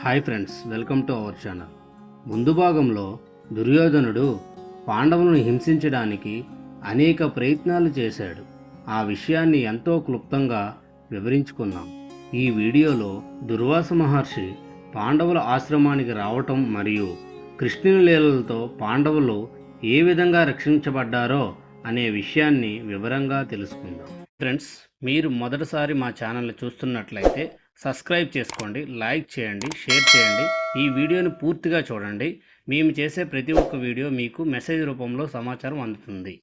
Hi friends, welcome to our channel. ముందు భాగంలో దుర్యోధనుడు పాండవులను హింసించడానికి అనేక ప్రయత్నాలు చేశాడు. ఆ విషయాన్ని ఎంతో క్లుప్తంగా వివరించుకున్నాం. ఈ వీడియోలో దుర్వాస మహర్షి పాండవుల ఆశ్రమానికి రావటం మరియు కృష్ణుని లీలలతో పాండవులు ఏ విధంగా రక్షించబడ్డారో అనే విషయాన్ని వివరంగా తెలుసుకుందాం. ఫ్రెండ్స్, మీరు మొదటిసారి మా ఛానల్ని చూస్తున్నట్లయితే సబ్స్క్రైబ్ చేసుకోండి, లైక్ చేయండి, షేర్ చేయండి. ఈ వీడియోని పూర్తిగా చూడండి. మేము చేసే ప్రతి ఒక్క వీడియో మీకు మెసేజ్ రూపంలో సమాచారం అందుతుంది.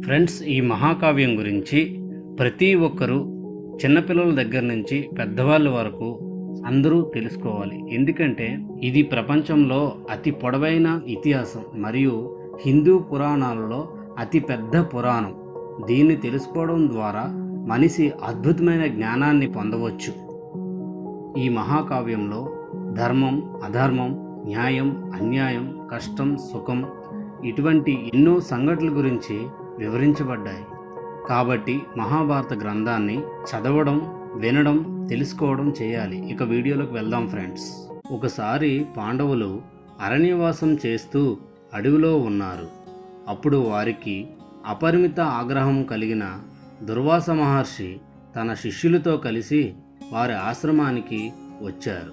ఫ్రెండ్స్, ఈ మహాకావ్యం గురించి ప్రతి ఒక్కరూ చిన్నపిల్లల దగ్గర నుంచి పెద్దవాళ్ళ వరకు అందరూ తెలుసుకోవాలి. ఎందుకంటే ఇది ప్రపంచంలో అతి పొడవైన ఇతిహాసం మరియు హిందూ పురాణాలలో అతి పెద్ద పురాణం. దీన్ని తెలుసుకోవడం ద్వారా మనిషి అద్భుతమైన జ్ఞానాన్ని పొందవచ్చు. ఈ మహాకావ్యంలో ధర్మం, అధర్మం, న్యాయం, అన్యాయం, కష్టం, సుఖం ఇటువంటి ఎన్నో సంఘటనల గురించి వివరించబడ్డాయి. కాబట్టి మహాభారత గ్రంథాన్ని చదవడం, వినడం, తెలుసుకోవడం చేయాలి. ఇక వీడియోలోకి వెళ్దాం ఫ్రెండ్స్. ఒకసారి పాండవులు అరణ్యవాసం చేస్తూ అడవిలో ఉన్నారు. అప్పుడు వారికి అపరిమిత ఆగ్రహం కలిగిన దుర్వాస మహర్షి తన శిష్యులతో కలిసి వారి ఆశ్రమానికి వచ్చారు.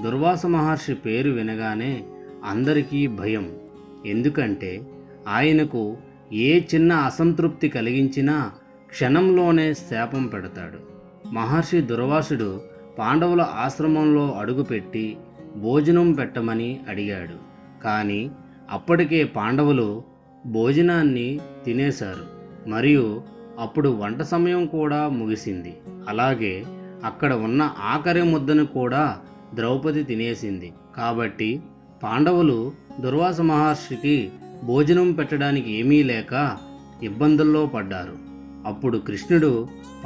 దుర్వాస మహర్షి పేరు వినగానే అందరికీ భయం. ఎందుకంటే ఆయనకు ఏ చిన్న అసంతృప్తి కలిగించినా క్షణంలోనే శాపం పెడతాడు. మహర్షి దుర్వాసుడు పాండవుల ఆశ్రమంలో అడుగుపెట్టి భోజనం పెట్టమని అడిగాడు. కానీ అప్పటికే పాండవులు భోజనాన్ని తినేశారు మరియు అప్పుడు వంట సమయం కూడా ముగిసింది. అలాగే అక్కడ ఉన్న ఆఖరి ముద్దను కూడా ద్రౌపది తినేసింది. కాబట్టి పాండవులు దుర్వాస మహర్షికి భోజనం పెట్టడానికి ఏమీ లేక ఇబ్బందుల్లో పడ్డారు. అప్పుడు కృష్ణుడు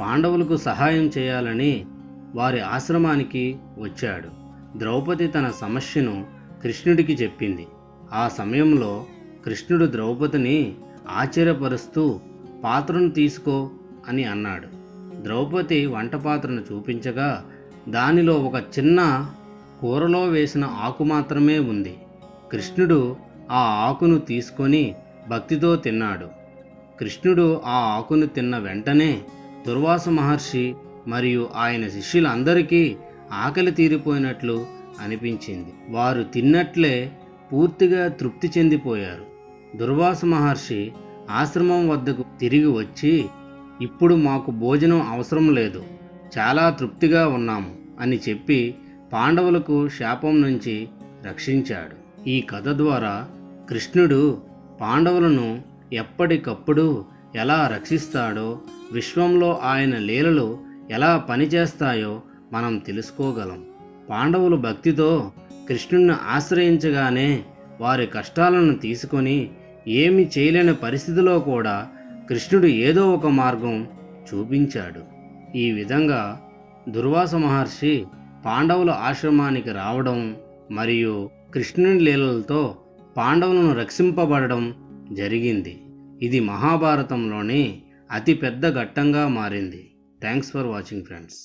పాండవులకు సహాయం చేయాలని వారి ఆశ్రమానికి వచ్చాడు. ద్రౌపది తన సమస్యను కృష్ణుడికి చెప్పింది. ఆ సమయంలో కృష్ణుడు ద్రౌపదిని ఆశ్చర్యపరుస్తూ పాత్రను తీసుకో అని అన్నాడు. ద్రౌపది వంట పాత్రను చూపించగా దానిలో ఒక చిన్న కూరలో వేసిన ఆకు మాత్రమే ఉంది. కృష్ణుడు ఆ ఆకును తీసుకొని భక్తితో తిన్నాడు. కృష్ణుడు ఆ ఆకును తిన్న వెంటనే దుర్వాస మహర్షి మరియు ఆయన శిష్యులందరికీ ఆకలి తీరిపోయినట్లు అనిపించింది. వారు తిన్నట్లే పూర్తిగా తృప్తి చెందిపోయారు. దుర్వాస మహర్షి ఆశ్రమం వద్దకు తిరిగి వచ్చి, ఇప్పుడు మాకు భోజనం అవసరం లేదు, చాలా తృప్తిగా ఉన్నాము అని చెప్పి పాండవులకు శాపం నుంచి రక్షించాడు. ఈ కథ ద్వారా కృష్ణుడు పాండవులను ఎప్పటికప్పుడు ఎలా రక్షిస్తాడో, విశ్వంలో ఆయన లీలలు ఎలా పనిచేస్తాయో మనం తెలుసుకోగలం. పాండవులు భక్తితో కృష్ణుడిని ఆశ్రయించగానే వారి కష్టాలను తీసుకొని ఏమి చేయలేని పరిస్థితిలో కూడా కృష్ణుడు ఏదో ఒక మార్గం చూపించాడు. ఈ విధంగా దుర్వాస మహర్షి పాండవుల ఆశ్రమానికి రావడం మరియు కృష్ణుని లీలలతో పాండవులను రక్షింపబడడం జరిగింది. ఇది మహాభారతంలోని అతి పెద్ద ఘట్టంగా మారింది. Thanks for watching friends.